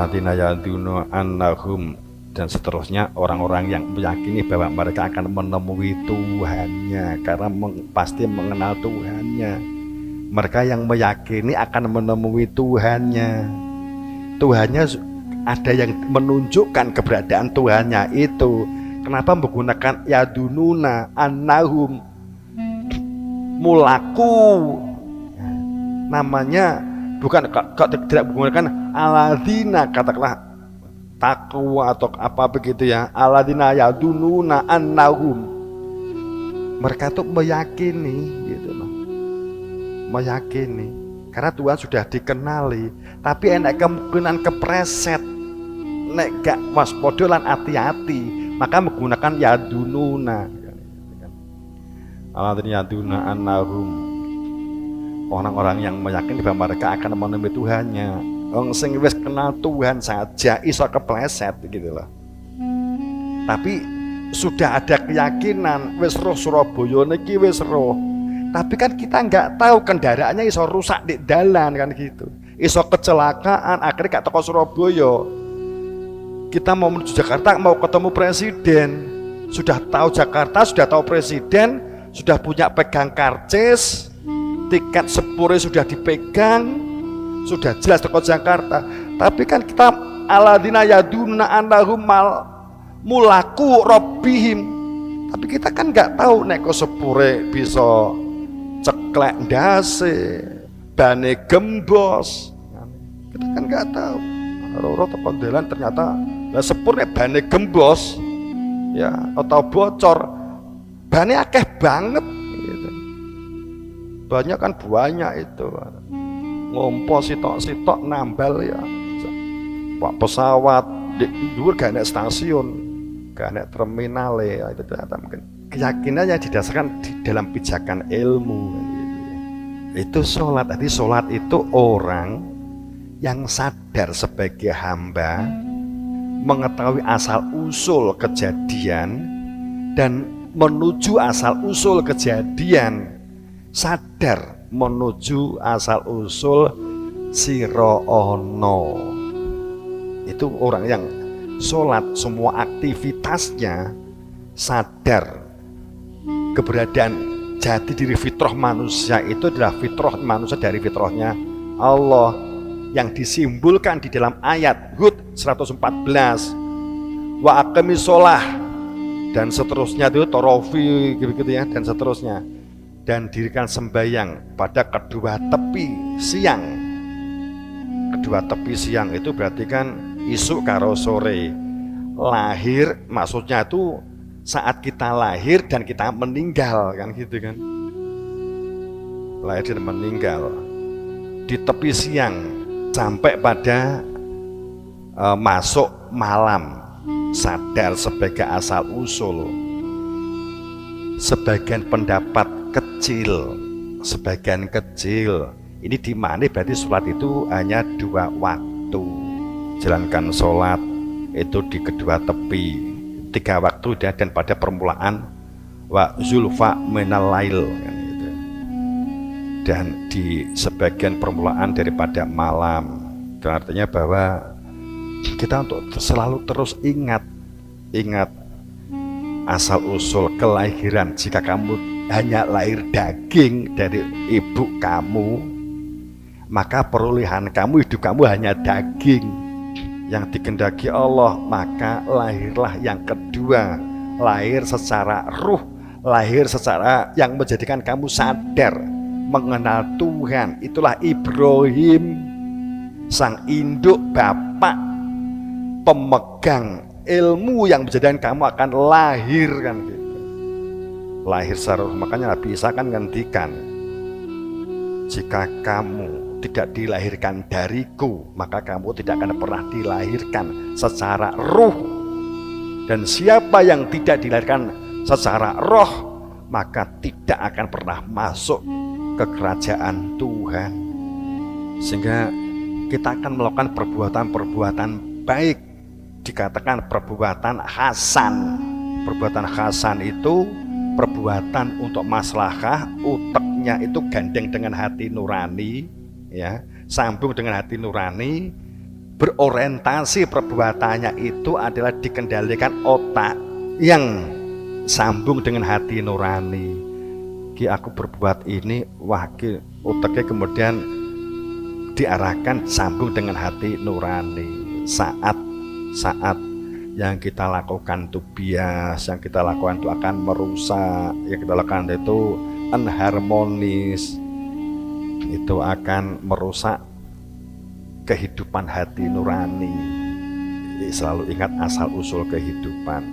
alladzina yadunnu annahum, dan seterusnya orang-orang yang meyakini bahwa mereka akan menemui Tuhannya karena pasti mengenal Tuhannya. Mereka yang meyakini akan menemui Tuhannya. Tuhannya ada yang menunjukkan keberadaan Tuhannya itu. Kenapa menggunakan yadununa annahum mulaku? Namanya bukan, tidak menggunakan alladzina, katakanlah takwa atau apa begitu ya. Alladzina yadununa annahum, mereka tuh meyakini gitu loh, meyakini karena Tuhan sudah dikenali. Tapi enak kemungkinan kepreset, nek gak waspada lan hati-hati, maka menggunakan yadununa. Alladzina yadununa annahum, orang-orang yang meyakini bahwa mereka akan menemui Tuhannya. Wong sing wis kenal Tuhan saja iso kepleset gitu loh. Tapi sudah ada keyakinan wis roh Surabaya niki wis roh. Tapi kan kita nggak tahu kendaraannya iso rusak di dalan kan gitu. Iso kecelakaan akhirnya gak teko Surabaya. Kita mau menuju Jakarta mau ketemu presiden. Sudah tahu Jakarta, sudah tahu presiden, sudah punya pegang karcis, tiket sepure sudah dipegang, sudah jelas teko Jakarta. Tapi kan kita alladzina yadunna annahum mulaku rabbihim. Tapi kita kan nggak tahu nek kok sepure bisa ceklek ndase, bane gembos. Kita kan nggak tahu. Roro teko dalan ternyata lah sepure bane gembos ya atau bocor. Bane akeh banget gitu. Banyak kan banyak itu. Ngompo sitok-sitok nambal ya. Pak pesawat di dhuwur gak ada stasiun, gak ada terminal ya, itu ternyata mungkin keyakinannya didasarkan di dalam pijakan ilmu gitu ya. Itu sholat. Tadi sholat itu orang yang sadar sebagai hamba, mengetahui asal usul kejadian dan menuju asal usul kejadian, sadar menuju asal usul sira ana. Itu orang yang sholat, semua aktivitasnya sadar keberadaan jati diri fitrah manusia itu adalah fitrah manusia dari fitrahnya Allah yang disimbolkan di dalam ayat Hud 114, wa aqimis sholah, dan seterusnya itu torofi gitu ya, dan seterusnya, dan dirikan sembahyang pada kedua tepi siang. Kedua tepi siang itu berarti kan isuk karo sore. Lahir maksudnya itu saat kita lahir dan kita meninggal kan gitu kan. Lahir dan meninggal di tepi siang sampai pada masuk malam, sadar sebagai asal usul. Sebagian pendapat kecil, sebagian kecil ini dimana berarti sholat itu hanya 2 waktu. Jalankan sholat itu di kedua tepi 3 waktu dan pada permulaan wa zulfa minal lail kan gitu. Dan di sebagian permulaan daripada malam. Dan artinya bahwa kita untuk selalu terus ingat asal usul kelahiran. Jika kamu hanya lahir daging dari ibu kamu, maka perolehan kamu, hidup kamu hanya daging. Yang dikehendaki Allah, maka lahirlah yang kedua, lahir secara ruh, lahir secara yang menjadikan kamu sadar mengenal Tuhan. Itulah Ibrahim, sang induk bapak pemegang ilmu yang menjadikan kamu akan lahir kan gitu. Lahir secara ruh. Makanya Nabi Isa kan ngendikan, jika kamu tidak dilahirkan dariku, maka kamu tidak akan pernah dilahirkan secara ruh. Dan siapa yang tidak dilahirkan secara roh, maka tidak akan pernah masuk ke kerajaan Tuhan. Sehingga kita akan melakukan perbuatan-perbuatan baik, dikatakan perbuatan hasan. Perbuatan hasan itu perbuatan untuk maslahah, uteknya itu gandeng dengan hati nurani, ya, sambung dengan hati nurani, berorientasi perbuatannya itu adalah dikendalikan otak yang sambung dengan hati nurani. Ki aku berbuat ini, wah ki otaknya kemudian diarahkan sambung dengan hati nurani. Saat yang kita lakukan itu bias, yang kita lakukan itu akan merusak, yang kita lakukan itu unharmonis, itu akan merusak kehidupan hati nurani. Jadi selalu ingat asal usul kehidupan.